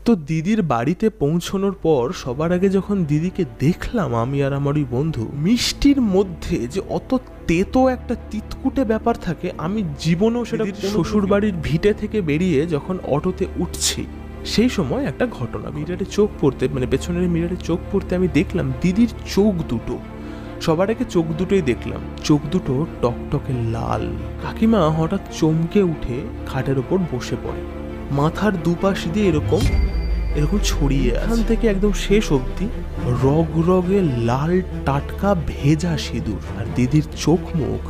তো দিদির বাড়িতে পৌঁছানোর পর সবার আগে যখন দিদিকে দেখলাম আমি আর আমার ওই বন্ধু, মিষ্টির মধ্যে যে অত তেতো একটা তিতকুটে ব্যাপার থাকে আমি জীবনেও সেটা শ্বশুর বাড়ির ভিটে থেকে বেরিয়ে যখন অটোতে উঠছি সেই সময় একটা ঘটনা, মিরারে চোখ পড়তে মানে পেছনের মিরারে চোখ পড়তে আমি দেখলাম দিদির চোখ দুটো, সবার আগে চোখ দুটোই দেখলাম, চোখ দুটো টকটকে লাল। কাকিমা হঠাৎ চমকে উঠে খাটের ওপর বসে পড়ে, মাথার দুপাশ দিয়ে এরকম এরকম ছড়িয়ে এখান থেকে একদম শেষ অবধি রগে লাল টাটকা ভেজা সিঁদুর, আর দিদির চোখ মুখ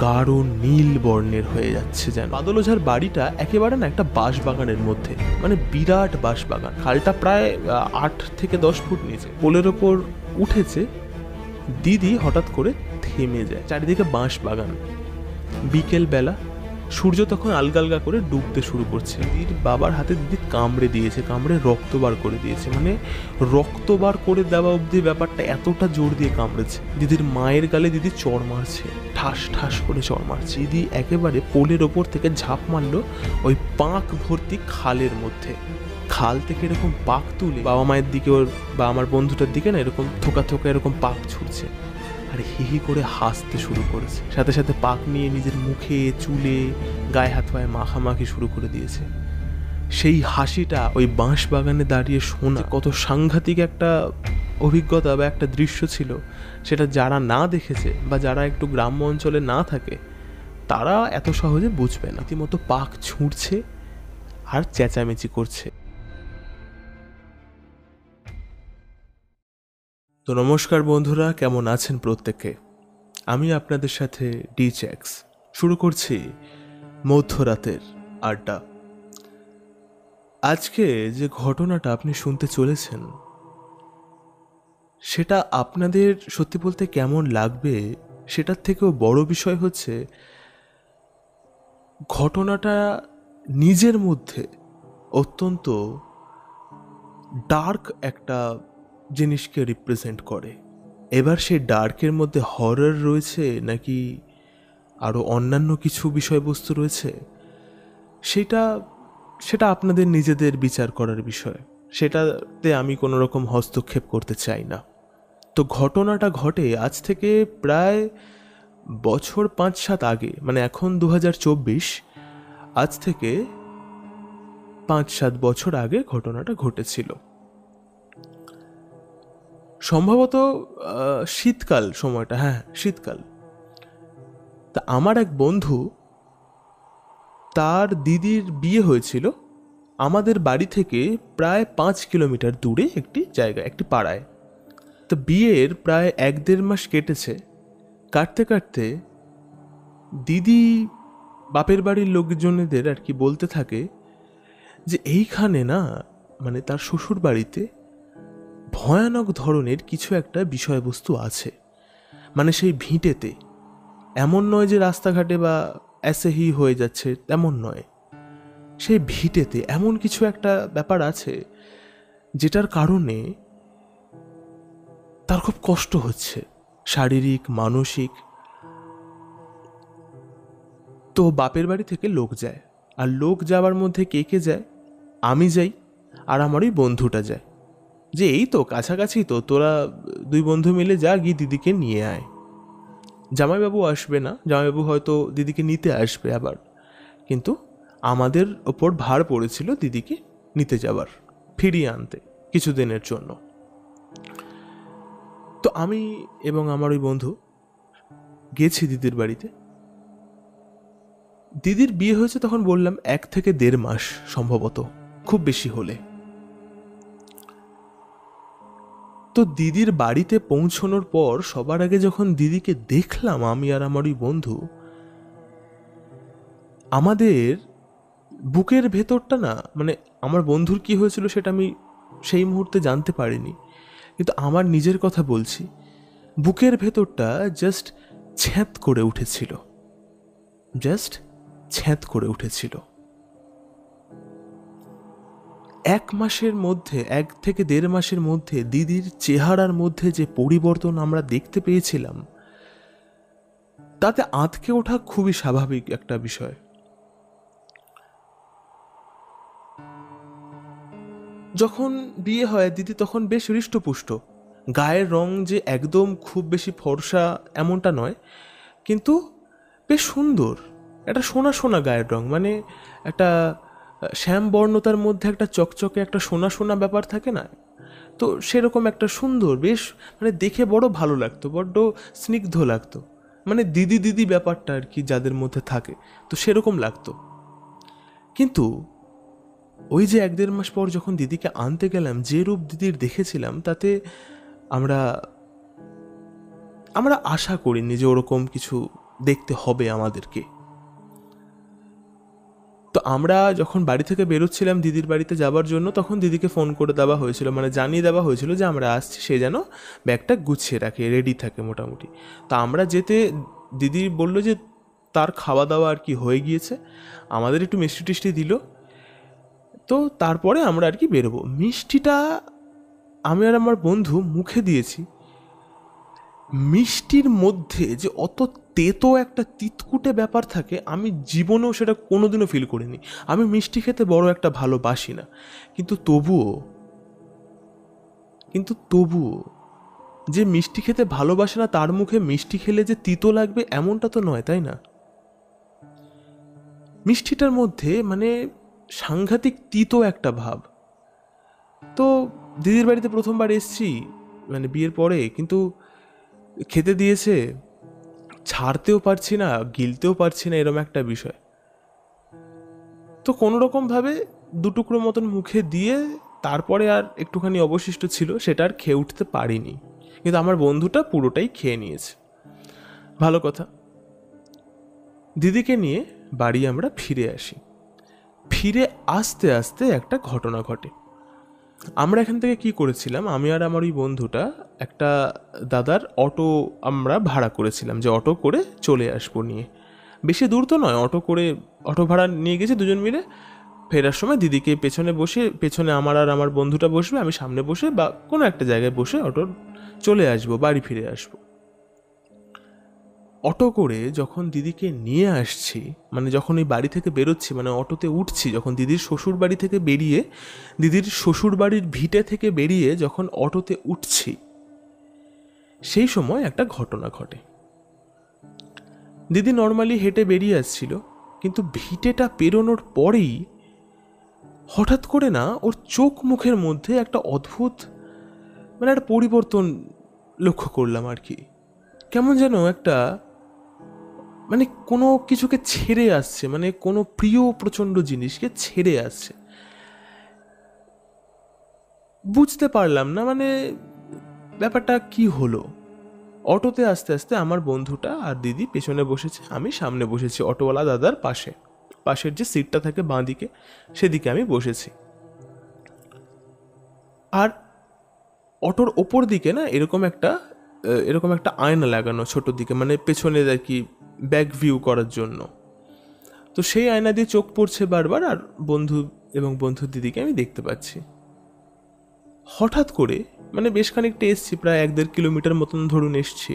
গাঢ় নীল বর্ণের হয়ে যাচ্ছে যেন। বাদল ওঝার বাড়িটা একেবারে না একটা বাঁশবাগানের মধ্যে, মানে বিরাট বাঁশবাগান, খালটা প্রায় 8 থেকে 10 ফুট নিচে। পোলের ওপর উঠেছে, দিদি হঠাৎ করে থেমে যায়, চারিদিকে বাঁশবাগান, বিকেল বেলা, সূর্য তখন আলগা আলগা করে ডুবতে শুরু করছে। দিদির বাবার হাতে দিদি কামড়ে দিয়েছে, কামড়ে রক্ত বার করে দিয়েছে, মানে রক্ত বার করে দেওয়া অবধি ব্যাপারটা এতটা জোর দিয়ে কামড়েছে। দিদির মায়ের গালে দিদি চড় মারছে, ঠাস ঠাস করে চড় মারছে। দিদি একেবারে পোলের ওপর থেকে ঝাঁপ মারলো ওই পাঁক ভর্তি খালের মধ্যে। খাল থেকে এরকম পাক তুলে বাবা মায়ের দিকে ওর বা আমার বন্ধুটার দিকে না এরকম থোকা থোকা এরকম পাক ছুটছে, আর হি করে হাসতে শুরু করেছে, সাথে সাথে পাক নিয়ে নিজের মুখে চুলে গায়ে হাত পায়ে মাখামাখি শুরু করে দিয়েছে। সেই হাসিটা ওই বাঁশ বাগানে দাঁড়িয়ে শোনা কত সাংঘাতিক একটা অভিজ্ঞতা বা একটা দৃশ্য ছিল, সেটা যারা না দেখেছে বা যারা একটু গ্রাম্য অঞ্চলে না থাকে তারা এত সহজে বুঝবে না। রীতিমতো পাক ছুঁড়ছে আর চেঁচামেচি করছে। তো নমস্কার বন্ধুরা, কেমন আছেন প্রত্যেকে? আমি আপনাদের সাথে ডিচ্যাক্স শুরু করছি মধ্যরাতের আড্ডা। আজকে যে ঘটনাটা আপনি শুনতে চলেছেন সেটা আপনাদের সত্যি বলতে কেমন লাগবে সেটার থেকেও বড় বিষয় হচ্ছে ঘটনাটা নিজের মধ্যে অত্যন্ত ডার্ক একটা জিনিসকে রিপ্রেজেন্ট করে। এবার সেই ডার্কের মধ্যে হরর রয়েছে নাকি আরও অন্যান্য কিছু বিষয়বস্তু রয়েছে সেটা সেটা আপনাদের নিজেদের বিচার করার বিষয়, সেটাতে আমি কোনো রকম হস্তক্ষেপ করতে চাই না। তো ঘটনাটা ঘটে আজ থেকে প্রায় বছর 5-7 আগে, মানে এখন 2024, আজ থেকে 5-7 বছর আগে ঘটনাটা ঘটেছিল। সম্ভবত শীতকাল সময়টা, হ্যাঁ শীতকাল। তা আমার এক বন্ধু, তার দিদির বিয়ে হয়েছিল আমাদের বাড়ি থেকে প্রায় 5 কিলোমিটার দূরে একটি জায়গা, একটি পাড়ায়। তো বিয়ের প্রায় 1-1.5 মাস কেটেছে, কাটতে কাটতে দিদি বাপের বাড়ির লোকজনেদের আর কি বলতে থাকে যে এইখানে না, মানে তার শ্বশুর বাড়িতে ভয়ানক ধরনের কিছু একটা বিষয়বস্তু আছে। মানে সেই ভিটেতে, এমন নয় যে রাস্তাঘাটে বা এসেহি হয়ে যাচ্ছে, তেমন নয়, সেই ভিটেতে এমন কিছু একটা ব্যাপার আছে যেটার কারণে তার খুব কষ্ট হচ্ছে, শারীরিক মানসিক। তো বাপের বাড়ি থেকে লোক যায়, আর লোক যাওয়ার মধ্যে কে কে যায়? আমি যাই আর আমার ওই বন্ধুটা যায়, যে এই তো কাছাকাছি, তো তোরা 2 বন্ধু মিলে যা, গিয়ে দিদিকে নিয়ে আয়। জামাইবাবু আসবে না, জামাইবাবু হয়তো দিদিকে নিতে আসবে আবার, কিন্তু আমাদের ওপর ভার পড়েছিল দিদিকে নিতে যাবার, ফিরিয়ে আনতে কিছুদিনের জন্য। তো আমি এবং আমার ওই বন্ধু গেছি দিদির বাড়িতে। দিদির বিয়ে হয়েছে তখন বললাম 1 থেকে 1.5 মাস সম্ভবত, খুব বেশি হলে। তো দিদির বাড়িতে পৌঁছানোর পর সবার আগে যখন দিদিকে দেখলাম আমি আর আমার ওই বন্ধু, আমাদের বুকের ভেতরটা না, মানে আমার বন্ধুর কি হয়েছিল সেটা আমি সেই মুহূর্তে জানতে পারিনি, কিন্তু আমার নিজের কথা বলছি, বুকের ভেতরটা জাস্ট ছ্যাঁত করে উঠেছিল, জাস্ট ছ্যাঁত করে উঠেছিল। 1 মাসের মধ্যে, 1 থেকে 1.5 মাসের মধ্যে দিদির চেহারার মধ্যে যে পরিবর্তন আমরা দেখতে পেয়েছিলাম তাতে আঁতকে ওঠা খুবই স্বাভাবিক একটা বিষয়। যখন বিয়ে হয় দিদি তখন বেশ হৃষ্টপুষ্ট, গায়ের রং যে একদম খুব বেশি ফর্সা এমনটা নয়, কিন্তু বেশ সুন্দর, একটা সোনা সোনা গায়ের রং, মানে একটা শ্যামবর্ণতার মধ্যে একটা চকচকে একটা সোনা সোনা ব্যাপার থাকে না, তো সেরকম একটা সুন্দর বেশ, মানে দেখে বড় ভালো লাগতো, বড্ড স্নিগ্ধ লাগতো, মানে দিদি দিদি ব্যাপারটা আর কি যাদের মধ্যে থাকে, তো সেরকম লাগতো। কিন্তু ওই যে 1-1.5 মাস পর যখন দিদিকে আনতে গেলাম, যে রূপ দিদির দেখেছিলাম তাতে আমরা আমরা আশা করিনি যে ওরকম কিছু দেখতে হবে আমাদেরকে। তো আমরা যখন বাড়ি থেকে বেরোচ্ছিলাম দিদির বাড়িতে যাবার জন্য, তখন দিদিকে ফোন করে দেওয়া হয়েছিল, মানে জানিয়ে দেওয়া হয়েছিল যে আমরা আসছি, সে যেন ব্যাগটা গুছিয়ে রাখে, রেডি থাকে মোটামুটি। তো আমরা যেতে দিদি বললো যে তার খাওয়া দাওয়া আর কি হয়ে গিয়েছে, আমাদের একটু মিষ্টি টিষ্টি দিল, তো তারপরে আমরা আর কি বেরোবো। মিষ্টিটা আমি আর আমার বন্ধু মুখে দিয়েছি, মিষ্টির মধ্যে যে অত তেতো একটা তিতকুটে ব্যাপার থাকে আমি জীবনেও সেটা কোনোদিনও ফিল করিনি। আমি মিষ্টি খেতে বড় একটা ভালোবাসি না, কিন্তু তবুও যে মিষ্টি খেতে ভালোবাসে না তার মুখে মিষ্টি খেলে যে তিতো লাগবে এমনটা তো নয়, তাই না? মিষ্টিটার মধ্যে মানে সাংঘাতিক তিতো একটা ভাব। তো দিদির বাড়িতে প্রথমবার এসছি মানে বিয়ের পরে, কিন্তু খেতে দিয়েছে, ছাড়তেও পারছি না গিলতেও পারছি না, এরম একটা বিষয়। তো কোনোরকমভাবে 2 টুকরো মতন মুখে দিয়ে তারপরে আর একটুখানি অবশিষ্ট ছিল, সেটা আর খেয়ে উঠতে পারিনি, কিন্তু আমার বন্ধুটা পুরোটাই খেয়ে নিয়েছে। ভালো কথা। দিদিকে নিয়ে বাড়ি আমরা ফিরে আসি। ফিরে আসতে আসতে একটা ঘটনা ঘটে। আমরা এখান থেকে কি করেছিলাম, আমি আর আমার ওই বন্ধুটা একটা দাদার অটো আমরা ভাড়া করেছিলাম, যে অটো করে চলে আসবো নিয়ে। বেশি দূর তো নয়, অটো ভাড়া নিয়ে গেছি দুজন মিলে। ফেরার সময় দিদিকে পেছনে বসে, পেছনে আমার আর আমার বন্ধুটা বসবে, আমি সামনে বসে বা কোনো একটা জায়গায় বসে অটো চলে আসবো, বাড়ি ফিরে আসবো। অটো করে যখন দিদিকে নিয়ে আসছি, মানে যখন ওই বাড়ি থেকে বেরোচ্ছি, মানে অটোতে উঠছি, যখন দিদির শ্বশুর বাড়ি থেকে বেরিয়ে, দিদির শ্বশুর বাড়ির ভিটে থেকে বেরিয়ে যখন অটোতে উঠছি, সেই সময় একটা ঘটনা ঘটে। দিদি নর্মালি হেঁটে বেরিয়ে আসছিল, কিন্তু ভিটেটা পেরোনোর পরেই হঠাৎ করে না ওর চোখ মুখের মধ্যে একটা অদ্ভুত মানে একটা পরিবর্তন লক্ষ্য করলাম আর কি। কেমন যেন একটা মানে কোনো কিছুকে ছেড়ে আসছে, মানে কোনো প্রিয় প্রচণ্ড জিনিসকে ছেড়ে আসছে, বুঝতে পারলাম না মানে ব্যাপারটা কি হলো। অটোতে আস্তে আস্তে আমার বন্ধুটা আর দিদি পেছনে বসেছে, আমি সামনে বসেছি অটোওয়ালা দাদার পাশে, পাশের যে সিটটা থাকে বাঁ দিকে সেদিকে আমি বসেছি। আর অটোর ওপর দিকে না এরকম একটা আয়না লাগানো ছোট দিকে, মানে পেছনে আর কি ব্যাক ভিউ করার জন্য। তো সেই আয়না দিয়ে চোখ পড়ছে বারবার, আর বন্ধু এবং বন্ধুর দিদিকে আমি দেখতে পাচ্ছি। হঠাৎ করে মানে বেশ খানিকটা এসছি, প্রায় 1-1.5 কিলোমিটার মতন ধরুন এসছি।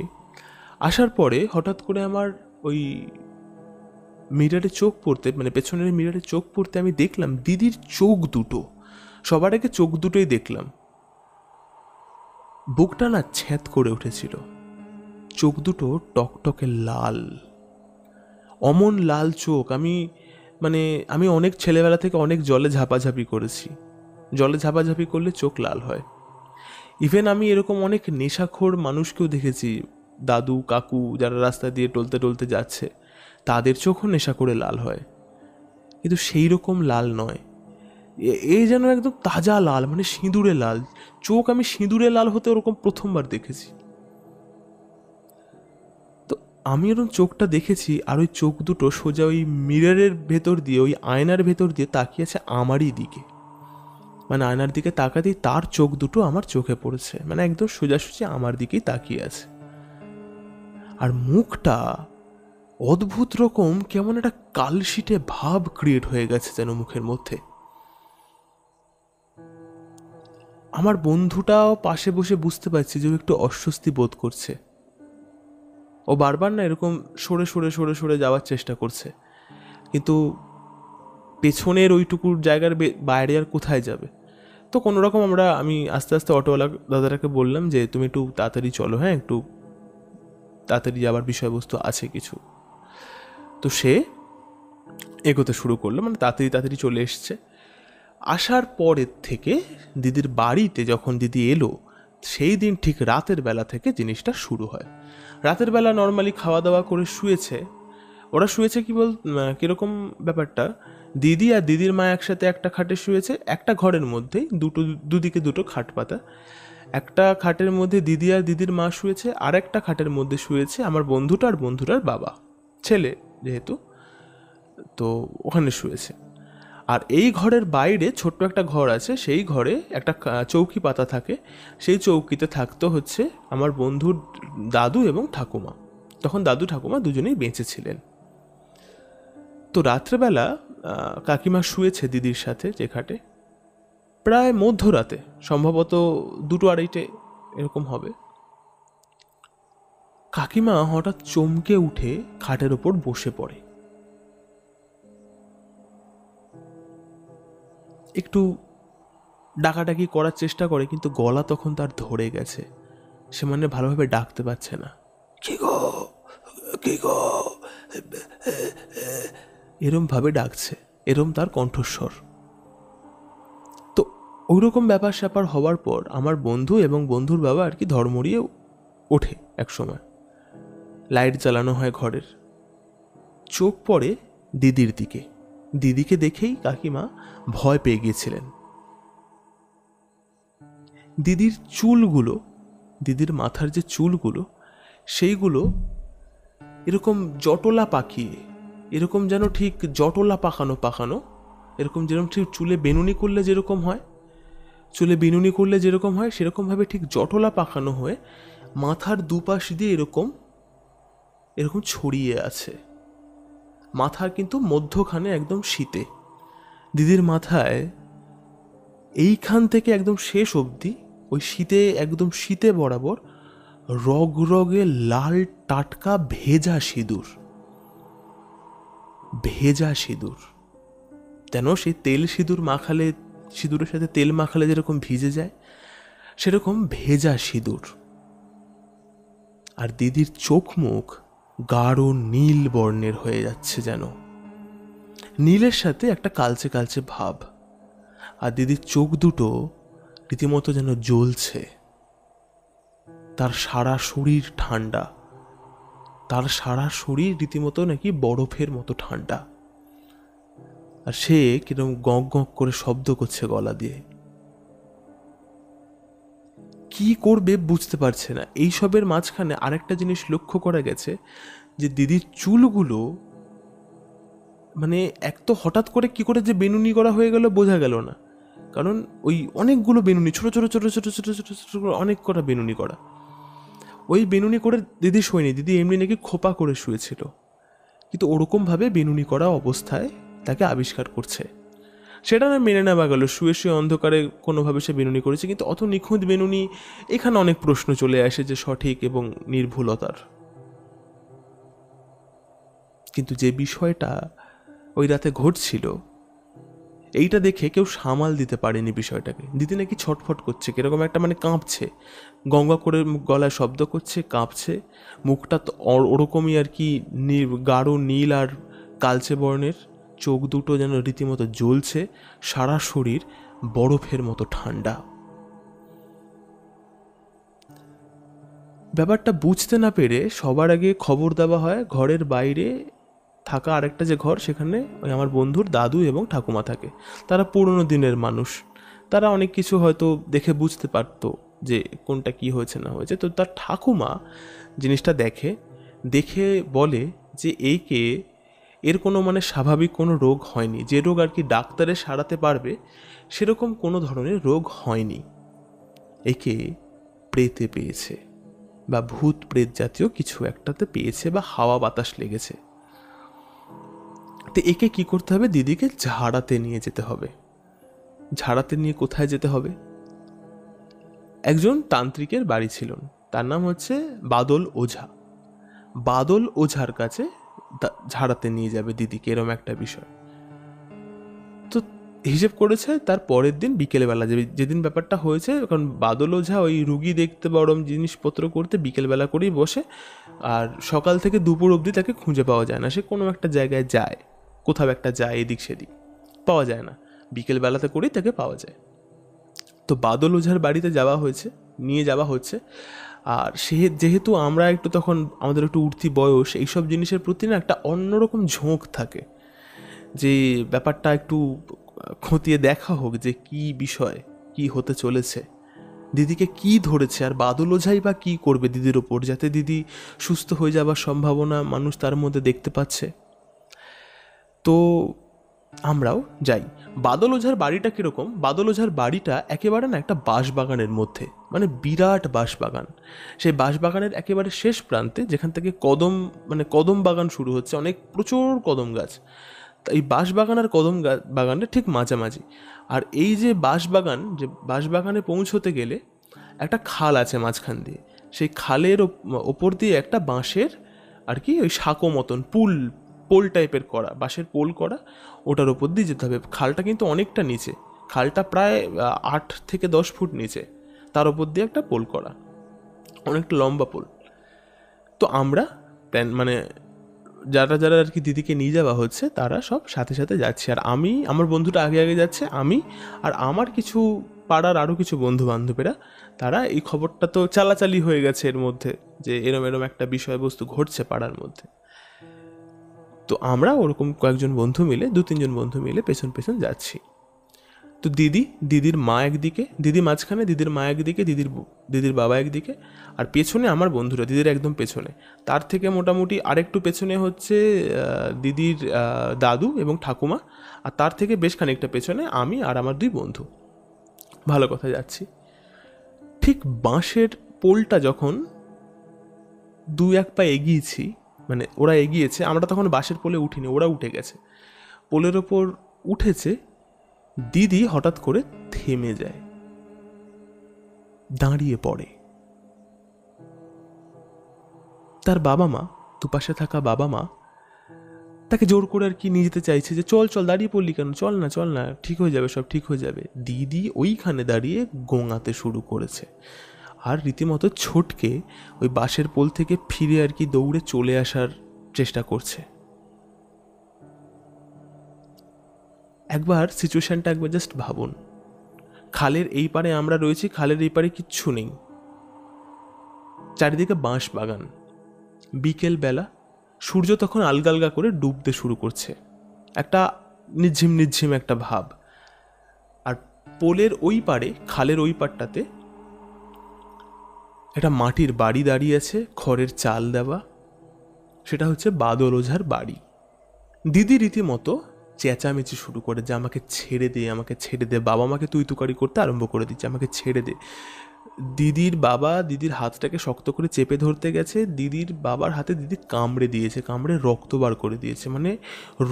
আসার পরে হঠাৎ করে আমার ওই মিরারে চোখ পড়তে, মানে পেছনের মিরারে চোখ পড়তে আমি দেখলাম দিদির চোখ দুটো, সবার আগে চোখ দুটোই দেখলাম, বুকটা না ছ্যাঁত করে উঠেছিল। চোখ দুটো টকটকে লাল, অমন লাল চোখ। আমি অনেক ছেলেবেলা থেকে অনেক জলে ঝাপাঝাপি করেছি, জলে ঝাপাঝাপি করলে চোখ লাল হয়। ইভেন আমি এরকম অনেক নেশাখোর মানুষকেও দেখেছি, দাদু কাকু যারা রাস্তা দিয়ে টলতে টলতে যাচ্ছে তাদের চোখও নেশা করে লাল হয়, কিন্তু সেই রকম লাল নয়। এই যেন একদম তাজা লাল, মানে সিঁদুরে লাল চোখ। আমি সিঁদুরে লাল হতে ওরকম প্রথমবার দেখেছি। তো আমি ওরকম চোখটা দেখেছি, আর ওই চোখ দুটো সোজা ওই মিররের ভেতর দিয়ে, ওই আয়নার ভেতর দিয়ে তাকিয়ে আছে আমারই দিকে, মানে আয়নার দিকে তাকাতেই তার চোখ দুটো আমার চোখে পড়েছে, মানে একদম সোজাসুজি আমার দিকেই তাকিয়ে আছে। আর মুখটা অদ্ভুত রকম কেমন একটা কালশিটে ভাব ক্রিয়েট হয়ে গেছে যেন মুখের মধ্যে। আমার বন্ধুটাও পাশে বসে বুঝতে পারছি যে ও একটু অস্বস্তি বোধ করছে। ও বারবার না এরকম সরে সরে সরে সরে যাওয়ার চেষ্টা করছে, কিন্তু পেছনের ওইটুকুর জায়গার বাইরে আর কোথায় যাবে। তো কোনো রকম আমি আস্তে আস্তে অটোওয়ালা দাদাটাকে বললাম যে তুমি একটু তাড়াতাড়ি চলো, হ্যাঁ একটু তাড়াতাড়ি যাবার বিষয়বস্তু আছে কিছু। তো সে এগোতে শুরু করলো, মানে তাড়াতাড়ি তাড়াতাড়ি চলে এসছে। আসার পরের থেকে দিদির বাড়িতে যখন দিদি এলো, সেই দিন ঠিক রাতের বেলা থেকে জিনিসটা শুরু হয়। রাতের বেলা নর্মালি খাওয়া দাওয়া করে শুয়েছে ওরা। শুয়েছে কীরকম ব্যাপারটা, দিদি আর দিদির মা একসাথে একটা খাটে শুয়েছে, একটা ঘরের মধ্যেই দুদিকে দুটো খাট পাতা। একটা খাটের মধ্যে দিদি আর দিদির মা শুয়েছে, আর একটা খাটের মধ্যে শুয়েছে আমার বন্ধুটা আর বন্ধুটার বাবা, ছেলে যেহেতু, তো ওখানে শুয়েছে। আর এই ঘরের বাইরে ছোট্ট একটা ঘর আছে, সেই ঘরে একটা চৌকি পাতা থাকে। সেই চৌকিতে থাকতো হচ্ছে আমার বন্ধুর দাদু এবং ঠাকুমা। তখন দাদু ঠাকুমা দুজনেই বেঁচে ছিলেন। তো রাত্রেবেলা কাকিমা শুয়েছে দিদির সাথে যে খাটে, প্রায় মধ্যরাতে, সম্ভবত 2-2:30 এরকম হবে। কাকিমা হঠাৎ চমকে উঠে খাটের ওপর বসে পড়ে। একটু ডাকাডাকি করার চেষ্টা করে, কিন্তু গলা তখন তার ধরে গেছে, সে মানে ভালোভাবে ডাকতে পারছে না। কি গো, কি গো, এরম ভাবে ডাকছে, এরম তার কণ্ঠস্বর। তো ওইরকম ব্যাপার স্যাপার হওয়ার পর আমার বন্ধু এবং বন্ধুর বাবা আর কি ধর্মড়িয়ে ওঠে। এক সময় লাইট জ্বালানো হয় ঘরের, চোখ পড়ে দিদির দিকে। দিদিকে দেখেই কাকিমা ভয় পেয়ে গিয়েছিলেন। দিদির চুলগুলো, দিদির মাথার যে চুলগুলো, সেইগুলো এরকম জটলা পাকিয়ে, এরকম যেন ঠিক জটলা পাকানো পাকানো, এরকম যেরকম ঠিক চুলে বেনুনি করলে যেরকম হয়, চুলে বিনুনি করলে যেরকম হয় সেরকমভাবে ঠিক জটলা পাকানো হয়ে মাথার দুপাশ দিয়ে এরকম এরকম ছড়িয়ে আছে। মাথার কিন্তু মধ্যখানে একদম শীতে, দিদির মাথায় এইখান থেকে একদম শেষ অবধি ওই শীতে, একদম শীতে বরাবর রগরগে লাল টাটকা ভেজা সিঁদুর। ভেজা সিঁদুর যেন সেই তেল সিঁদুর মাখালে, সিঁদুরের সাথে তেল মাখালে যেরকম ভিজে যায়, সেরকম ভেজা সিঁদুর। আর দিদির চোখ মুখ গাঢ় নীল বর্ণের হয়ে যাচ্ছে, যেন নীলের সাথে একটা কালচে কালচে ভাব। আর দিদির চোখ দুটো রীতিমতো যেন জ্বলছে। তার সারা শরীর ঠান্ডা, তার সারা শরীর রীতিমতো নাকি বরফের মতো ঠান্ডা। আর সে কিরকম গঁক গঁক করে শব্দ করছে গলা দিয়ে, কি করবে বুঝতে পারছে না। এইসবের মাঝখানে আরেকটা জিনিস লক্ষ্য করা গেছে, যে দিদির চুলগুলো মানে এক তো হঠাৎ করে কি করে যে বেনুনি করা হয়ে গেল বোঝা গেল না, কারণ ওই অনেকগুলো বেনুনি, ছোট ছোট ছোট ছোট ছোট ছোট ছোট অনেক কটা বেনুনি করা। ওই বেনুনি করে দিদি শোয়নি, দিদি এমনি নাকি খোপা করে শুয়েছিল, কিন্তু ওরকমভাবে বেনুনি করা অবস্থায় তাকে আবিষ্কার করছে। সেটা না মেনে নেওয়া গেল, শুয়ে শুয়ে অন্ধকারে কোনোভাবে সে বেনুনি করেছে, কিন্তু অত নিখুঁত বেনুনি, এখানে অনেক প্রশ্ন চলে আসে যে সঠিক এবং নির্ভুলতার। কিন্তু যে বিষয়টা ওই রাতে ঘটছিল, এইটা দেখে কেউ সামাল দিতে পারেনি বিষয়টাকে। দিদি নাকি ছটফট করছে, কিরকম একটা মানে কাঁপছে, গঙ্গা করে গলায় শব্দ করছে, কাঁপছে, মুখটা তো ওরকমই আর কি গাঢ় নীল আর কালচে বর্ণের, চোখ দুটো যেন রীতিমতো জ্বলছে, সারা শরীর বরফের মতো ঠান্ডা। ব্যাপারটা বুঝতে না পেরে সবার আগে খবর দেওয়া হয় ঘরের বাইরে থাকা আরেকটা যে ঘর, সেখানে ওই আমার বন্ধুর দাদু এবং ঠাকুমা থাকে। তারা পুরনো দিনের মানুষ, তারা অনেক কিছু হয়তো দেখে বুঝতে পারতো যে কোনটা কি হয়েছে না হয়েছে। তো তার ঠাকুমা জিনিসটা দেখে বলে যে এর কোনো মানে স্বাভাবিক কোনো রোগ হয়নি, যে রোগ আর কি ডাক্তারে সারাতে পারবে সেরকম কোনো ধরনের রোগ হয়নি। একে প্রেতে পেয়েছে, বা ভূত প্রেত জাতীয় কিছু একটাতে পেয়েছে, বা হাওয়া বাতাস লেগেছে। তো একে কি করতে হবে, দিদিকে ঝাড়াতে নিয়ে যেতে হবে। ঝাড়াতে নিয়ে কোথায় যেতে হবে? একজন তান্ত্রিকের বাড়ি ছিল, তার নাম হচ্ছে বাদল ওঝা। বাদল ওঝার কাছে ঝাড়াতে নিয়ে যাবে দিদিকে, এরম একটা বিষয়। তো হিসেব করেছে তার পরের দিন বিকেলবেলা, যেদিন ব্যাপারটা হয়েছে, কারণ বাদল ওঝা ওই রুগী দেখতে বরং জিনিসপত্র করতে বিকেলবেলা করেই বসে, আর সকাল থেকে দুপুর অবধি তাকে খুঁজে পাওয়া যায় না। সে কোনো একটা জায়গায় যায়, কোথাও একটা যায়, এদিক সেদিক, পাওয়া যায় না। বিকেলবেলাতে করেই তাকে পাওয়া যায়। তো বাদল ওঝার বাড়িতে যাওয়া হয়েছে, নিয়ে যাওয়া হচ্ছে। আর যেহেতু আমরা একটু তখন, আমাদের একটু উঠতি বয়স, এইসব জিনিসের প্রতি না একটা অন্যরকম ঝোঁক থাকে, যে ব্যাপারটা একটু খতিয়ে দেখা হোক যে কি বিষয়, কি হতে চলেছে, দিদিকে কি ধরেছে, আর বাদল ওঝাই বা কী করবে দিদির ওপর, যাতে দিদি সুস্থ হয়ে যাওয়ার সম্ভাবনা মানুষ তার মধ্যে দেখতে পাচ্ছে। তো আমরাও যাই। বাদল ওঝার বাড়িটা কীরকম? বাদল ওঝার বাড়িটা একেবারে না একটা বাঁশবাগানের মধ্যে, মানে বিরাট বাঁশবাগান। সেই বাঁশবাগানের একেবারে শেষ প্রান্তে, যেখান থেকে কদম বাগান শুরু হচ্ছে, অনেক প্রচুর কদম গাছ। এই বাঁশবাগান আর কদম বাগানটা ঠিক মাঝামাঝি। আর এই যে বাঁশবাগানে পৌঁছতে গেলে একটা খাল আছে মাঝখান দিয়ে। সেই খালের ওপর দিয়ে একটা বাঁশের আর কি ওই সাঁকো মতন পোল টাইপের করা, বাঁশের পোল করা, ওটার ওপর দিয়ে যেতে হবে। খালটা কিন্তু অনেকটা নিচে, খালটা প্রায় 8 থেকে 10 ফুট নিচে, তার ওপর দিয়ে একটা পোল করা, অনেকটা লম্বা পোল। তো আমরা যারা যারা আর কি দিদিকে নিয়ে যাওয়া হচ্ছে, তারা সব সাথে সাথে যাচ্ছে। আর আমার বন্ধুটা আগে আগে যাচ্ছে, আমি আর আমার কিছু পাড়ার আরও কিছু বন্ধু বান্ধবেরা, তারা এই খবরটা তো চালাচালি হয়ে গেছে এর মধ্যে, যে এরম একটা বিষয়বস্তু ঘটছে পাড়ার মধ্যে। তো আমরা ওরকম কয়েকজন বন্ধু মিলে, 2-3 জন বন্ধু মিলে পেছন পেছন যাচ্ছি। তো দিদির মা একদিকে, দিদি মাঝখানে, দিদির মা একদিকে, দিদির বাবা একদিকে, আর পেছনে আমার বন্ধুরা, দিদির একদম পেছনে। তার থেকে মোটামুটি আরেকটু পেছনে হচ্ছে দিদির দাদু এবং ঠাকুমা, আর তার থেকে বেশ খানিকটা পেছনে আমি আর আমার 2 বন্ধু। ভালো কথা যাচ্ছি। ঠিক বাঁশের পোলটা যখন 2-1 পা এগিয়েছি, মানে ওরা এগিয়েছে, আমরা তখন বাঁশের পোলে উঠিনি, ওরা উঠে গেছে। পোলের ওপর উঠেছে, দিদি হঠাৎ করে থেমে যায়, দাঁড়িয়ে পড়ে। তার বাবা মা, দুপাশে থাকা বাবা মা তাকে জোর করে আর কি নিয়ে যেতে চাইছে, যে চল চল, দাঁড়িয়ে পড়লি কেন, চল না, ঠিক হয়ে যাবে, সব ঠিক হয়ে যাবে। দিদি ওইখানে দাঁড়িয়ে গোঙাতে শুরু করেছে, আর রীতিমতো ছোটকে ওই বাঁশের পোল থেকে ফিরে আর কি দৌড়ে চলে আসার চেষ্টা করছে। একবার সিচুয়েশনটা একবার জাস্ট ভাবুন, খালের এই পারে আমরা রয়েছি, খালের এই পারে কিচ্ছু নেই, চারিদিকে বাঁশ বাগান, বিকেল বেলা, সূর্য তখন আলগা আলগা করে ডুবতে শুরু করছে, একটা নিঝিম একটা ভাব। আর পোলের ওই পারে, খালের ওই পারটাতে একটা মাটির বাড়ি দাঁড়িয়ে আছে, খড়ের চাল দেওয়া, সেটা হচ্ছে বাদল ওঝার বাড়ি। দিদি রীতিমতো চেঁচামেচি শুরু করে যে আমাকে ছেড়ে দে, বাবা মাকে তুই তুকারি করতে আরম্ভ করে দিচ্ছে, আমাকে ছেড়ে দে। দিদির বাবা দিদির হাতটাকে শক্ত করে চেপে ধরতে গেছে, দিদির বাবার হাতে দিদি কামড়ে দিয়েছে, কামড়ে রক্ত বার করে দিয়েছে, মানে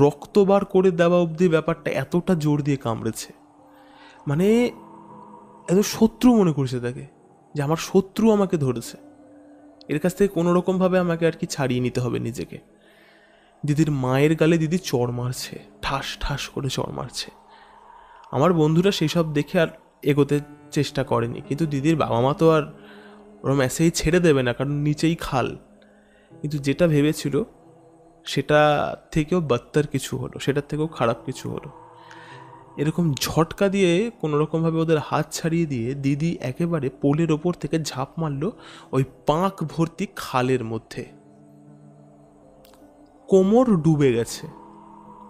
রক্ত বার করে দেওয়া অবধি ব্যাপারটা, এতটা জোর দিয়ে কামড়েছে, মানে এত শত্রু মনে করছে তাকে, যে আমার শত্রু আমাকে ধরেছে, এর কাছ থেকে কোনোরকমভাবে আমাকে আর কি ছাড়িয়ে নিতে হবে নিজেকে। দিদির মায়ের গালে দিদি চড় মারছে, ঠাস ঠাস করে চড় মারছে। আমার বন্ধুরা সেই সব দেখে আর এগোতে চেষ্টা করেনি, কিন্তু দিদির বাবা মা তো আর ওরম এসেই ছেড়ে দেবে না, কারণ নিচেই খাল। কিন্তু যেটা ভেবেছিল সেটা থেকেও বদতর কিছু হলো, সেটার থেকেও খারাপ কিছু হলো। এরকম ঝটকা দিয়ে কোনোরকমভাবে ওদের হাত ছাড়িয়ে দিয়ে দিদি একেবারে পোলের ওপর থেকে ঝাঁপ মারল ওই পাঁক ভর্তি খালের মধ্যে। কোমর ডুবে গেছে,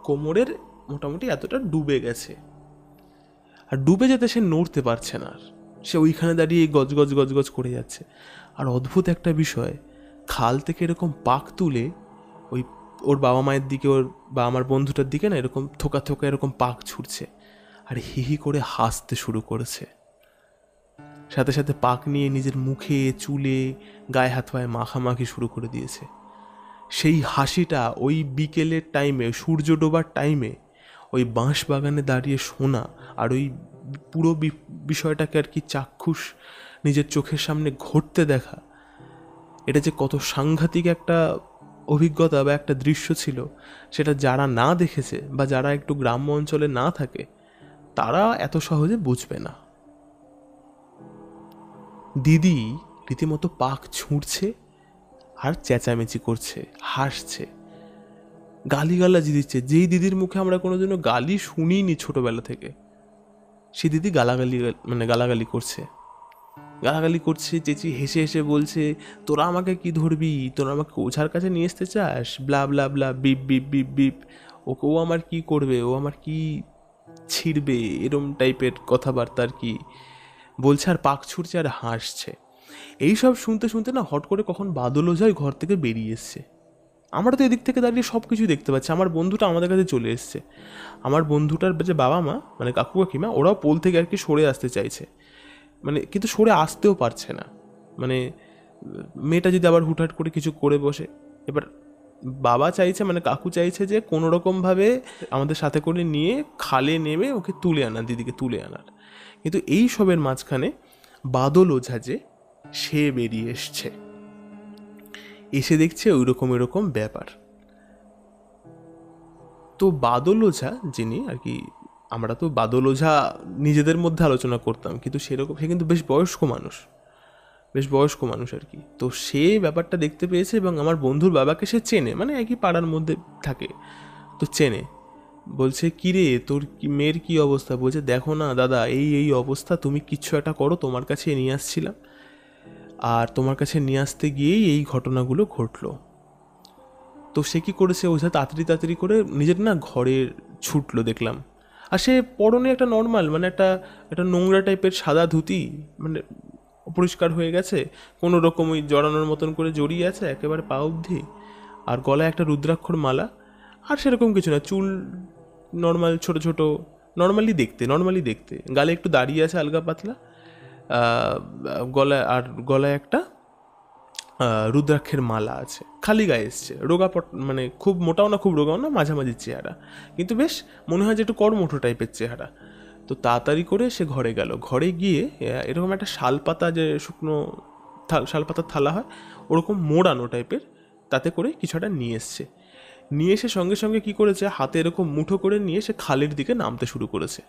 কোমরের মোটামুটি এতটা ডুবে গেছে, আর ডুবে যেতে সে নড়তে পারছে না, আর সে ওইখানে দাঁড়িয়ে গজগজ করে যাচ্ছে। আর অদ্ভুত একটা বিষয়, খাল থেকে এরকম পাক তুলে ওই ওর বাবা মায়ের দিকে, ওর বা আমার বন্ধুটার দিকে না এরকম থোকা থোকা এরকম পাক ছুটছে, আর হি করে হাসতে শুরু করেছে। সাথে সাথে পাক নিয়ে নিজের মুখে, চুলে, গায়ে হাত পায়ে মাখামাখি শুরু করে দিয়েছে। সেই হাসিটা ওই বিকেলের টাইমে, সূর্য ডোবার টাইমে, ওই বাঁশ বাগানে দাঁড়িয়ে শোনা, আর ওই পুরো বিষয়টাকে আর কি চাক্ষুষ নিজের চোখের সামনে ঘটতে দেখা, এটা যে কত সাংঘাতিক একটা অভিজ্ঞতা বা একটা দৃশ্য ছিল, সেটা যারা না দেখেছে বা যারা একটু গ্রাম্য অঞ্চলে না থাকে, তারা এত সহজে বুঝবে না। দিদি রীতিমতো পাক ছুঁড়ছে আর চেঁচামেচি করছে, হাসছে, গালিগালাজি দিচ্ছে। যেই দিদির মুখে আমরা কোনোদিনও গালি শুনিনি ছোটবেলা থেকে, সে দিদি গালাগালি করছে, চেঁচি হেসে হেসে বলছে, তোরা আমাকে কি ধরবি, তোরা আমাকে ওঝার কাছে নিয়ে আসতে চাস, ব্লা ব্লা ব্লা, বিপ বিপ বিপ বিপ, ও আমার কি করবে, ও আমার কি ছিড়বে, এরম টাইপের কথাবার্তা আর কি বলছে, আর পাক ছুটছে আর হাসছে। এইসব শুনতে শুনতে না হট করে কখন বাদল ওঝাই ঘর থেকে বেরিয়ে এসছে। আমরা তো এদিক থেকে দাঁড়িয়ে সব কিছুই দেখতে পাচ্ছি। আমার বন্ধুটা আমাদের কাছে চলে এসছে। আমার বন্ধুটার যে বাবা মা, মানে কাকু কাকিমা, ওরাও পোল থেকে আর কি সরে আসতে চাইছে, মানে কিন্তু সরে আসতেও পারছে না। মানে মেয়েটা যদি আবার হুটহাট করে কিছু করে বসে, এবার বাবা চাইছে, মানে কাকু চাইছে যে কোনো রকমভাবে আমাদের সাথে করে নিয়ে খালে নেমে ওকে তুলে আনার, দিদিকে তুলে আনার। কিন্তু এই সবের মাঝখানে বাদল ওঝা যে সে বেরিয়ে এসছে, এসে দেখছে এরকম ব্যাপার। তো বাদল ওঝা যিনি আর কি, আমরা তো বাদল ওঝা নিজেদের মধ্যে আলোচনা করতাম, কিন্তু সেরকম সে কিন্তু বেশ বয়স্ক মানুষ আর কি। তো সে ব্যাপারটা দেখতে পেয়েছে এবং আমার বন্ধুর বাবাকে সে চেনে, মানে একই পাড়ার মধ্যে থাকে, তো চেনে। বলছে, কিরে তোর মেয়ের কি অবস্থা? বলছে, দেখো না দাদা, এই অবস্থা, তুমি কিচ্ছু একটা করো, তোমার কাছে নিয়ে আসছিলাম, আর তোমার কাছে নিয়ে আসতে গিয়েই এই ঘটনাগুলো ঘটলো। তো সে কী করেছে, ওঝা তাড়াতাড়ি করে নিজের না ঘরে ছুটলো দেখলাম। আর সে পরনে একটা নর্মাল, মানে একটা নোংরা টাইপের সাদা ধুতি, মানে পরিষ্কার হয়ে গেছে, কোনো রকম ওই জড়ানোর মতন করে জড়িয়ে আছে একেবারে পা অবধি, আর গলায় একটা রুদ্রাক্ষর মালা, আর সেরকম কিছু না, চুল নর্মাল ছোটো নর্মালি দেখতে, গালে একটু দাঁড়িয়ে আছে আলগা পাতলা, গলায় একটা রুদ্রাক্ষের মালা আছে, খালি গায়ে এসছে, মানে খুব মোটাও না খুব রোগাও না, মাঝামাঝি চেহারা, কিন্তু বেশ মনে হয় যে একটু কর্মঠ টাইপের চেহারা। তো তাড়াতাড়ি করে সে ঘরে গেল। ঘরে গিয়ে এরকম একটা শালপাতা, যে শুকনো শালপাতার থালা হয়, ওরকম মোড়ানো টাইপের, তাতে করে কিছু একটা নিয়ে এসে সঙ্গে সঙ্গে কী করেছে, হাতে এরকম মুঠো করে নিয়ে সে খালের দিকে নামতে শুরু করেছে।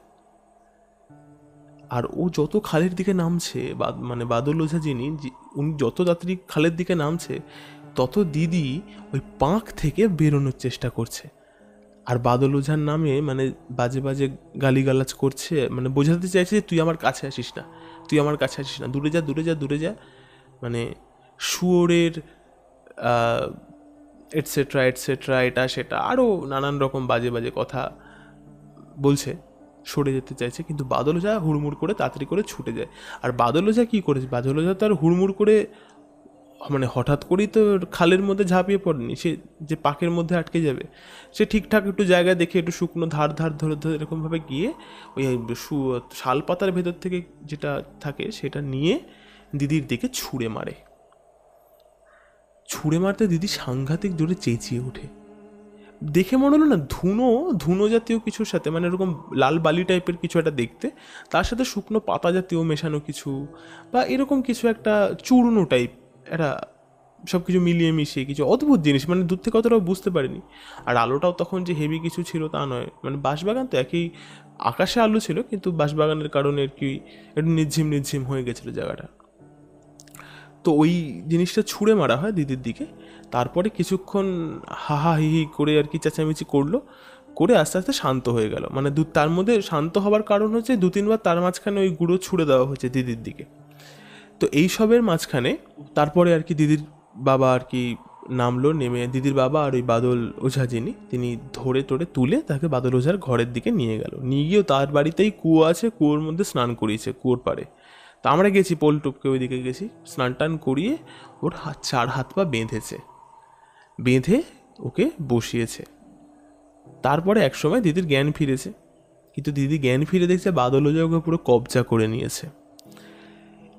আর ও যত খালের দিকে নামছে, মানে বাদল ওঝা যিনি, উনি যত তাড়াতাড়ি খালের দিকে নামছে, তত দিদি ওই পাঁক থেকে বেরোনোর চেষ্টা করছে। আর বাদল ওঝার নামে মানে বাজে বাজে গালিগালাজ করছে, মানে বোঝাতে চাইছে যে তুই আমার কাছে আসিস না, দূরে যা, মানে শুয়োরের এটসেট্রা এটা সেটা আরও নানান রকম বাজে বাজে কথা বলছে, সরে যেতে চাইছে। কিন্তু বাদল ওঝা হুড়মুড় করে তাড়াতাড়ি করে ছুটে যায়। আর বাদল ওঝা কী করেছে, বাদল ওঝা তো আর হুড়মুড় করে, মানে হঠাৎ করেই তো খালের মধ্যে ঝাঁপিয়ে পড়েনি, সে যে পাকের মধ্যে আটকে যাবে, সে ঠিকঠাক একটু জায়গা দেখে একটু শুকনো ধার ধরে এরকমভাবে গিয়ে ওই শাল পাতার ভেতর থেকে যেটা থাকে সেটা নিয়ে দিদির দিকে ছুঁড়ে মারতে দিদি সাংঘাতিক জোরে চেঁচিয়ে ওঠে। দেখে মনে হলো না ধুনো জাতীয় কিছুর সাথে, মানে এরকম লাল বালি টাইপের কিছু একটা দেখতে, তার সাথে শুকনো পাতা জাতীয় মেশানো কিছু, বা এরকম কিছু একটা চূর্ণ টাইপ, একটা সব কিছু মিলিয়ে মিশিয়ে কিছু অদ্ভুত জিনিস, মানে দূর থেকে অতটাও বুঝতে পারিনি। আর আলোটাও তখন যে হেভি কিছু ছিল তা নয়, মানে বাঁশবাগান তো একই আকাশে আলো ছিল, কিন্তু বাঁশবাগানের কারণে আর কি একটু নিঝিম হয়ে গেছিলো জায়গাটা। তো ওই জিনিসটা ছুঁড়ে মারা হয় দিদির দিকে। তারপরে কিছুক্ষণ হাহা হিহি করে আর কি চেঁচামেচি করে আস্তে আস্তে শান্ত হয়ে গেল। মানে তার মধ্যে শান্ত হওয়ার কারণ হচ্ছে 2-3 বার তার মাঝখানে ওই গুঁড়ো ছুঁড়ে দেওয়া হয়েছে দিদির দিকে। তো এই সবের মাঝখানে তারপরে আর কি দিদির বাবা আর কি নামলো, নেমে দিদির বাবা আর ওই বাদল ওঝা যিনি, তিনি ধরে তুলে তাকে বাদল ওঝার ঘরের দিকে নিয়ে গিয়েও তার বাড়িতেই কুয়ো আছে, কুয়োর মধ্যে স্নান করিয়েছে কুয়োর পাড়ে। তা আমরা গেছি, পোল টুপকে ওইদিকে গেছি, স্নান টান করিয়ে ওর 4 হাত পা বেঁধে ওকে বসিয়েছে। তারপরে একসময় দিদির জ্ঞান ফিরেছে, কিন্তু দিদি জ্ঞান ফিরে দেখছে বাদল ওঝা ওকে পুরো কবজা করে নিয়েছে।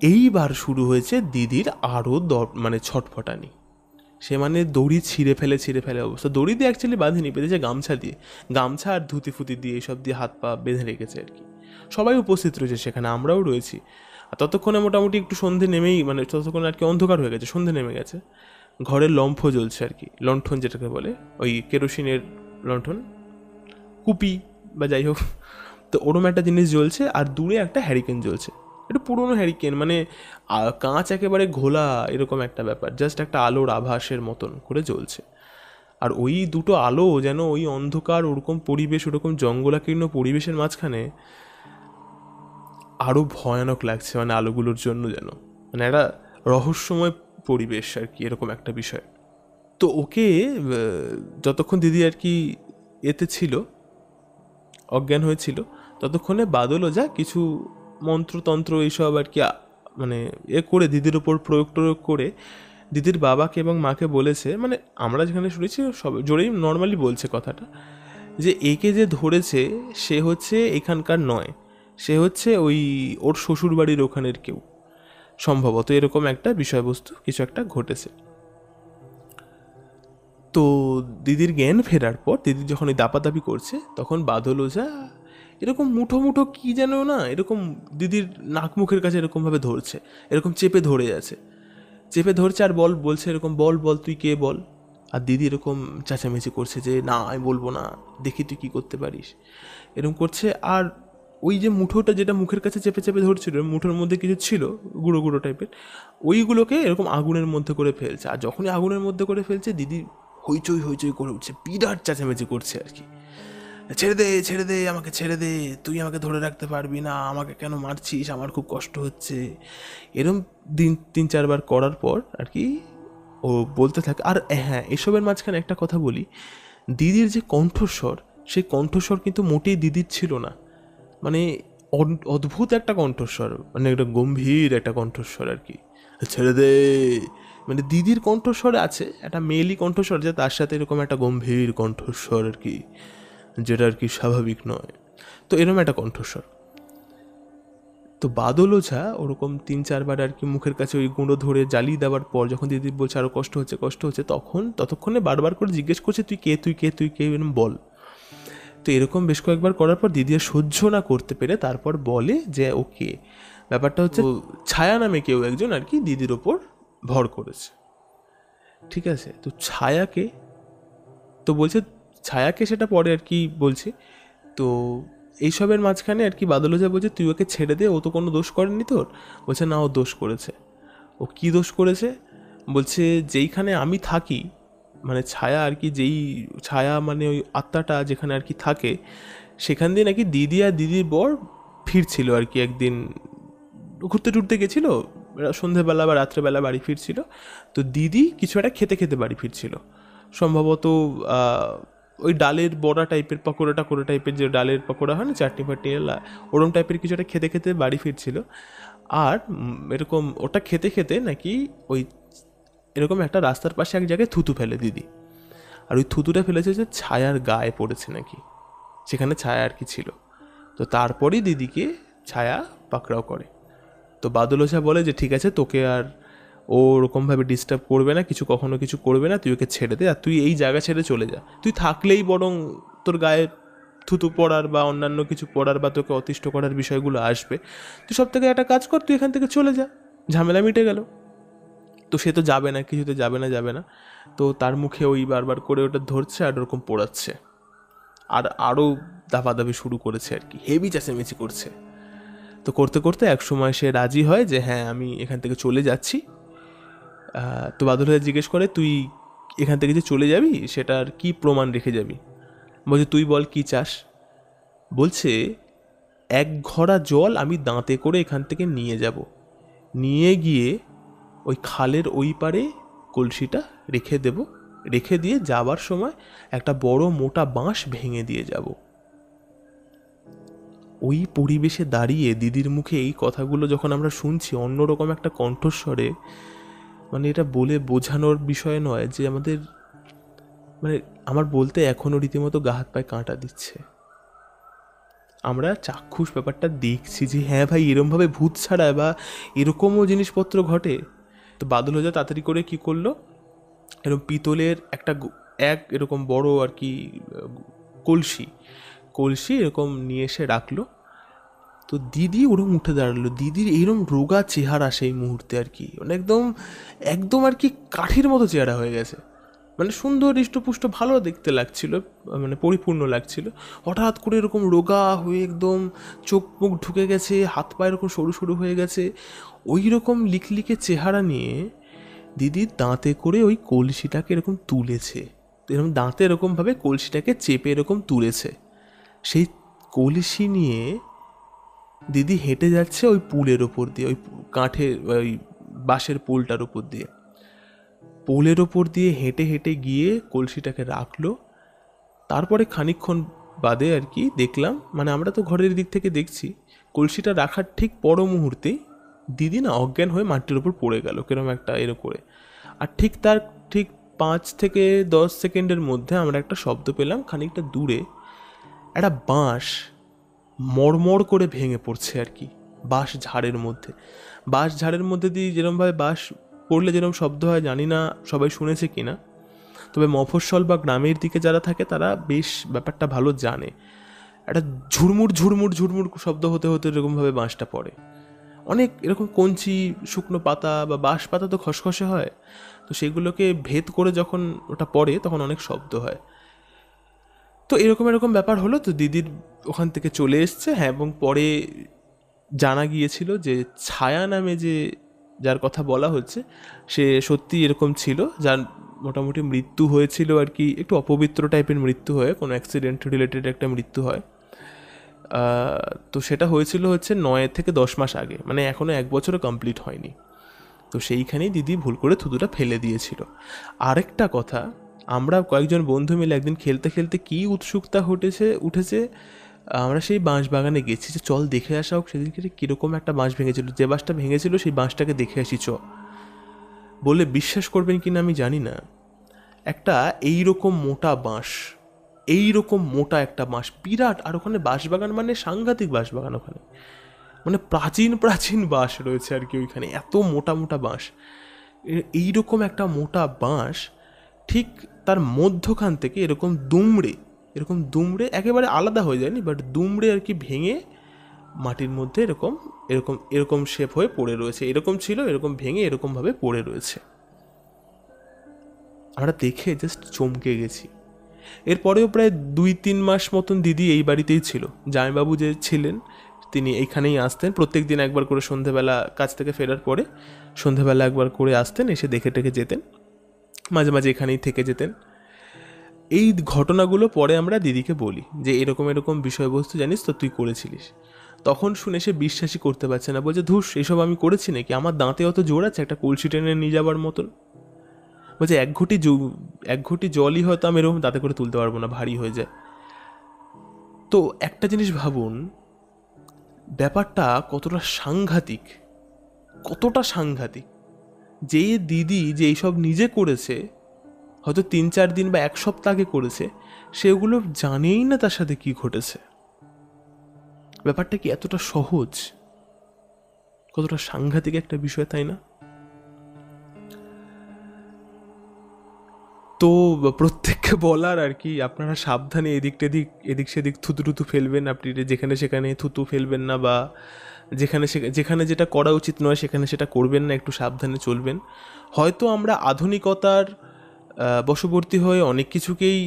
এইবার শুরু হয়েছে দিদির আরও মানে ছটফটানি। সে মানে দড়ি ছিঁড়ে ফেলে অবস্থা। দড়ি দিয়ে অ্যাকচুয়ালি বাঁধেনি, বেঁধেছে গামছা আর ধুতি ফুতি দিয়ে এইসব দিয়ে হাত পা বেঁধে রেখেছে আর কি। সবাই উপস্থিত রয়েছে সেখানে, আমরাও রয়েছি। আর ততক্ষণে মোটামুটি একটু সন্ধে নেমেই, মানে ততক্ষণে আর কি অন্ধকার হয়ে গেছে, সন্ধে নেমে গেছে। ঘরের লম্ফ জ্বলছে আর কি, লণ্ঠন যেটাকে বলে, ওই কেরোসিনের লণ্ঠন, কুপি বা যাই হোক, তো ওরম একটা জিনিস জ্বলছে, আর দূরে একটা হ্যারিকেন জ্বলছে, এটা পুরোনো হ্যারিকেন, মানে কাঁচ একেবারে ঘোলা এরকম একটা ব্যাপার, জাস্ট একটা আলোর আভাসের মতন করে জ্বলছে। আর ওই দুটো আলো যেন ওই অন্ধকার ওরকম পরিবেশ, ওরকম জঙ্গলাকীর্ণ পরিবেশের মাঝখানে আরও ভয়ানক লাগছে, মানে আলোগুলোর জন্য যেন মানে একটা রহস্যময় পরিবেশ আর কি, এরকম একটা বিষয়। তো ওকে যতক্ষণ দিদি আর কি এতে ছিল, অজ্ঞান হয়েছিল, ততক্ষণে বাদল ওঝা কিছু মন্ত্রতন্ত্র এইসব আর কি মানে করে দিদির ওপর প্রয়োগ করে দিদির বাবাকে এবং মাকে বলেছে, মানে আমরা যেখানে শুনেছি সব জোরেই নর্মালি বলছে কথাটা, যে একে যে ধরেছে সে হচ্ছে এখানকার নয়, সে হচ্ছে ওই ওর শ্বশুর বাড়ির ওখানের কেউ, সম্ভবত এরকম একটা বিষয়বস্তু কিছু একটা ঘটেছে। তো দিদির জ্ঞান ফেরার পর দিদি যখন ওই দাপাদাপি করছে, তখন বাদল ওঝা এরকম মুঠো মুঠো কী যেন না, এরকম দিদির নাক মুখের কাছে এরকমভাবে ধরছে, এরকম চেপে ধরে আছে, চেপে ধরছে আর বলছে এরকম, বল বল তুই কে বল। আর দিদি এরকম চেঁচামেচি করছে যে না আমি বলবো না, দেখি তুই কী করতে পারিস, এরকম করছে। আর ওই যে মুঠোটা যেটা মুখের কাছে চেপে চেপে ধরছিল, মুঠোর মধ্যে কিছু ছিল গুঁড়ো গুঁড়ো টাইপের, ওইগুলোকে এরকম আগুনের মধ্যে করে ফেলছে। আর যখনই আগুনের মধ্যে করে ফেলছে, দিদি হইচই হইচই করে উঠছে, বিরাট চেঁচামেচি করছে আর কি, ছেড়ে দে ছেড়ে দে, আমাকে ছেড়ে দে, তুই আমাকে ধরে রাখতে পারবি না, আমাকে কেন মারছিস, আমার খুব কষ্ট হচ্ছে, এরম তিন চারবার করার পর আর কি ও বলতে থাকে। আর হ্যাঁ, এসবের মাঝখানে একটা কথা বলি, দিদির যে কণ্ঠস্বর, সেই কণ্ঠস্বর কিন্তু মোটেই দিদির ছিল না, মানে অদ্ভুত একটা কণ্ঠস্বর, মানে একটা গম্ভীর একটা কণ্ঠস্বর আর কি, ছেড়ে দে, মানে দিদির কণ্ঠস্বরে আছে একটা মেয়েলি কণ্ঠস্বর, যে তার সাথে এরকম একটা গম্ভীর কণ্ঠস্বর আর কি, যেটা আর কি স্বাভাবিক নয়। তো এরকম একটা কণ্ঠস্বর। তো বাদল ওঝা ওরকম 3-4বার আর কি মুখের কাছে ওই গুঁড়ো ধরে জ্বালিয়ে দেওয়ার পর, যখন দিদি বলছে আরও কষ্ট হচ্ছে, ততক্ষণে বারবার করে জিজ্ঞেস করছে তুই কে এরকম বল। তো এরকম বেশ কয়েকবার করার পর দিদি আর সহ্য না করতে পেরে তারপর বলে যে ওকে, ব্যাপারটা হচ্ছে ছায়া নামে কেউ একজন আর কি দিদির ওপর ভর করেছে, ঠিক আছে। তো ছায়াকে, তো বলছে ছায়াকে, সেটা পরে আর কি বলছে। তো এইসবের মাঝখানে আর কি বাদল ওঝা বলছে তুই ওকে ছেড়ে দে, ও তো কোনো দোষ করেনি তোর। বলছে না, ও দোষ করেছে। ও কি দোষ করেছে? বলছে যেইখানে আমি থাকি, মানে ছায়া আর কি, যেই ছায়া মানে ওই আত্মাটা যেখানে আর কি থাকে, সেখান দিয়ে নাকি দিদি আর দিদির বর ফিরছিল আর কি, একদিন ঘুরতে টুরতে গেছিলো সন্ধেবেলা বা রাত্রেবেলা বাড়ি ফিরছিল। তো দিদি কিছু একটা খেতে খেতে বাড়ি ফিরছিল, সম্ভবত ওই ডালের বড়া টাইপের পকোড়া টাইপের, যে ডালের পকোড়া হয় না, চাটনি ফাটনি ওরম টাইপের কিছু একটা খেতে খেতে বাড়ি ফিরছিল। আর এরকম ওটা খেতে খেতে নাকি ওই এরকম একটা রাস্তার পাশে এক জায়গায় থুতু ফেলে দিদি, আর ওই থুতুটা ফেলেছে যে ছায়ার গায়ে পড়েছে নাকি, সেখানে ছায়া আর কি ছিল। তো তারপরেই দিদিকে ছায়া পাকড়াও করে। তো বাদল ওঝা বলে যে ঠিক আছে, তোকে আর ও ওরকমভাবে ডিস্টার্ব করবে না, কখনো কিছু করবে না, তুই ওকে ছেড়ে দে, আর তুই এই জায়গা ছেড়ে চলে যা, তুই থাকলেই বরং তোর গায়ে থুতু পড়ার বা অন্যান্য কিছু পড়ার বা তোকে অতিষ্ঠ করার বিষয়গুলো আসবে, তুই সব থেকে একটা কাজ কর, তুই এখান থেকে চলে যা, ঝামেলা মিটে গেল। তো সে তো যাবে না, কিছুতে যাবে না। তো তার মুখে ওই বারবার করে ওটা ধরছে আর ওরকম পোড়াচ্ছে, আর আরও দাপাদাপি শুরু করেছে আর কি, হেভি চেঁচামেচি করছে। তো করতে করতে এক সময় সে রাজি হয় যে হ্যাঁ আমি এখান থেকে চলে যাচ্ছি। তো বাদল ভাই জিজ্ঞেস করে তুই এখান থেকে যে চলে যাবি সেটার কি প্রমাণ রেখে যাবি? বলছে তুই বল কি চাস। বলছে 1 ঘড়া জল আমি দাঁতে করে এখান থেকে নিয়ে যাব, নিয়ে গিয়ে ওই খালের ওই পারে কলসিটা রেখে দেব, রেখে দিয়ে যাবার সময় একটা বড় মোটা বাঁশ ভেঙে দিয়ে যাব। ওই পরিবেশে দাঁড়িয়ে দিদির মুখে এই কথাগুলো যখন আমরা শুনছি অন্যরকম একটা কণ্ঠস্বরে, মানে এটা বলে বোঝানোর বিষয় নয় যে আমাদের, মানে আমার বলতে এখনও রীতিমতো গা হাত পায়ে কাঁটা দিচ্ছে। আমরা চাক্ষুষ ব্যাপারটা দেখছি যে হ্যাঁ ভাই এরমভাবে ভূত ছাড়া বা এরকমও জিনিসপত্র ঘটে। তো বাদল ওঝা তাড়াতাড়ি করে কি করলো, এরকম পিতলের একটা এরকম বড় আর কি কলসি এরকম নিয়ে এসে রাখলো। তো দিদি ওরম উঠে দাঁড়ালো, দিদির এইরকম রোগা চেহারা সেই মুহূর্তে আর কি, মানে একদম আর কি কাঠির মতো চেহারা হয়ে গেছে, মানে সুন্দর হৃষ্টপুষ্ট ভালো দেখতে লাগছিল, মানে পরিপূর্ণ লাগছিল। হঠাৎ করে এরকম রোগা হয়ে একদম চোখ মুখ ঢুকে গেছে, হাত পা এরকম সরু সরু হয়ে গেছে, ওই রকম লিকলিকে চেহারা নিয়ে দিদি দাঁতে করে ওই কলসিটাকে এরকম তুলেছে, এরকম দাঁতে এরকমভাবে কলসিটাকে চেপে এরকম তুলেছে। সেই কলসি নিয়ে দিদি হেঁটে যাচ্ছে ওই পুলের ওপর দিয়ে, ওই কাঠের ওই বাঁশের পুলটার ওপর দিয়ে, পোলের ওপর দিয়ে হেঁটে হেঁটে গিয়ে কলসিটাকে রাখলো। তারপরে খানিকক্ষণ বাদে আর কি দেখলাম, মানে আমরা তো ঘরের দিক থেকে দেখছি, কলসিটা রাখার ঠিক পর মুহূর্তেই দিদি না অজ্ঞান হয়ে মাটির ওপর পড়ে গেল কিরম একটা এরকম করে। আর ঠিক তার 5 থেকে 10 সেকেন্ডের মধ্যে আমরা একটা শব্দ পেলাম খানিকটা দূরে, একটা বাঁশ মড়মড় করে ভেঙে পড়ছে আর কি, বাঁশ ঝাড়ের মধ্যে দিয়ে যেরকমভাবে বাঁশ পড়লে যেরকম শব্দ হয়, জানি না সবাই শুনেছে কিনা, তবে মফস্বল বা গ্রামের দিকে যারা থাকে তারা বেশ ব্যাপারটা ভালো জানে। একটা ঝুরমুর ঝুরমুর ঝুরমুর শব্দ হতে হতে এরকমভাবে বাঁশটা পড়ে। অনেক এরকম কঞ্চি, শুকনো পাতা বা বাঁশ পাতা তো খসখসে হয়, তো সেগুলোকে ভেদ করে যখন ওটা পড়ে তখন অনেক শব্দ হয়। তো এরকম ব্যাপার হলো। তো দিদির ওখান থেকে চলে এসছে, হ্যাঁ, এবং পরে জানা গিয়েছিল যে ছায়া নামে যার কথা বলা হচ্ছে সে সত্যি এরকম ছিল, যার মোটামুটি মৃত্যু হয়েছিল আর কি, একটু অপবিত্র টাইপের মৃত্যু হয়, কোনো অ্যাক্সিডেন্ট রিলেটেড একটা মৃত্যু হয়। তো সেটা হয়েছিল হচ্ছে 9 থেকে 10 মাস আগে, মানে এখনও 1 বছরও কমপ্লিট হয়নি। তো সেইখানেই দিদি ভুল করে থুতুটা ফেলে দিয়েছিল। আরেকটা কথা, আমরা কয়েকজন বন্ধু মিলে একদিন খেলতে খেলতে কী উৎসুকতা উঠেছে, আমরা সেই বাঁশ বাগানে গেছি যে চল দেখে আসা হোক সেদিনকে কীরকম একটা বাঁশ ভেঙেছিল, যে বাঁশটা ভেঙেছিল সেই বাঁশটাকে দেখে আসি বলে, বিশ্বাস করবেন কি না আমি জানি না, একটা এইরকম মোটা একটা বাঁশ, বিরাট। আর ওখানে বাঁশবাগান মানে সাংঘাতিক বাঁশবাগান, ওখানে মানে প্রাচীন বাঁশ রয়েছে আর কি ওইখানে, এত মোটা মোটা বাঁশ। এইরকম একটা মোটা বাঁশ ঠিক তার মধ্যখান থেকে এরকম দুমড়ে একেবারে আলাদা হয়ে যায়নি, বাট দুমড়ে আর কি ভেঙে মাটির মধ্যে এরকম শেপ হয়ে পড়ে রয়েছে। এরকম ছিল, এরকম ভেঙে এরকমভাবে পড়ে রয়েছে। আমরা দেখে জাস্ট চমকে গেছি। এরপরেও প্রায় 2-3 মাস মতন দিদি এই বাড়িতেই ছিল। জামাইবাবু যে ছিলেন তিনি এইখানেই আসতেন, প্রত্যেক দিন একবার করে সন্ধেবেলা কাজ থেকে ফেরার পরে সন্ধেবেলা একবার করে আসতেন, এসে দেখে টেকে যেতেন, মাঝে মাঝে এখানেই থেকে যেতেন। এই ঘটনাগুলো পরে আমরা দিদিকে বলি যে এরকম বিষয়বস্তু জানিস তো তুই করেছিলিস। তখন শুনে সে বিশ্বাসই করতে পারছে না, বলছে ধুস, এইসব আমি করেছি নাকি, আমার দাঁতে অত জোর আছে একটা কলসি টেনে নিয়ে যাবার মতন। বলছে এক ঘটি জলই হয়তো আমি এরকম দাঁতে করে তুলতে পারবো না, ভারী হয়ে যায়। তো একটা জিনিস ভাবুন, ব্যাপারটা কতটা সাংঘাতিক, যে দিদি যে এইসব নিজে করেছে, হয়তো 3-4 দিন বা 1 সপ্তাহ আগে করেছে, সেগুলো জানেই না তার সাথে কি ঘটেছে। ব্যাপারটা কি এতটা সহজ, কতটা সাংঘাতিক একটা বিষয়, তাই না? তো প্রত্যেককে বলার আর কি, আপনারা সাবধানে এদিক সেদিক থুতু ফেলবেন, আপনি যেখানে সেখানে থুতু ফেলবেন না, বা যেখানে যেটা করা উচিত নয় সেখানে সেটা করবেন না, একটু সাবধানে চলবেন। হয়তো আমরা আধুনিকতার বশবর্তী হয়ে অনেক কিছুকেই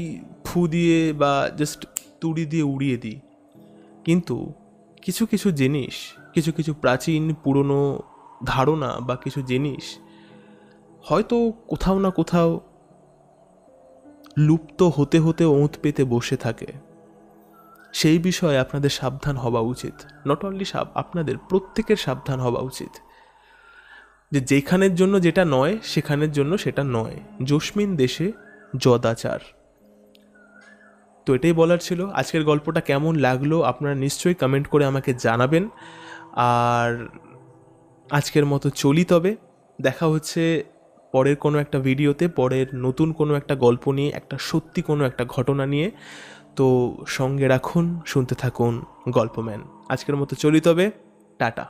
ফু দিয়ে বা জাস্ট তুড়ি দিয়ে উড়িয়ে দিই, কিন্তু কিছু জিনিস, কিছু প্রাচীন পুরনো ধারণা বা কিছু জিনিস হয়তো কোথাও না কোথাও লুপ্ত হতে ওঁত পেতে বসে থাকে। সেই বিষয়ে আপনাদের সাবধান হওয়া উচিত, নট অনলি আপনাদের প্রত্যেকের সাবধান হওয়া উচিত, যে যেখানের জন্য যেটা নয় সেখানের জন্য সেটা নয়। যস্মিন দেশে যদাচার। তো এটাই বলার ছিল। আজকের গল্পটা কেমন লাগলো আপনারা নিশ্চয়ই কমেন্ট করে আমাকে জানাবেন। আর আজকের মতো চলি, তবে দেখা হচ্ছে পরের কোনো একটা ভিডিওতে, পরের নতুন কোনো একটা গল্প নিয়ে, একটা সত্যি কোনো একটা ঘটনা নিয়ে। তো সঙ্গে রাখুন, শুনতে থাকুন গল্পম্যান। আজকের মতো চলি তবে, টাটা।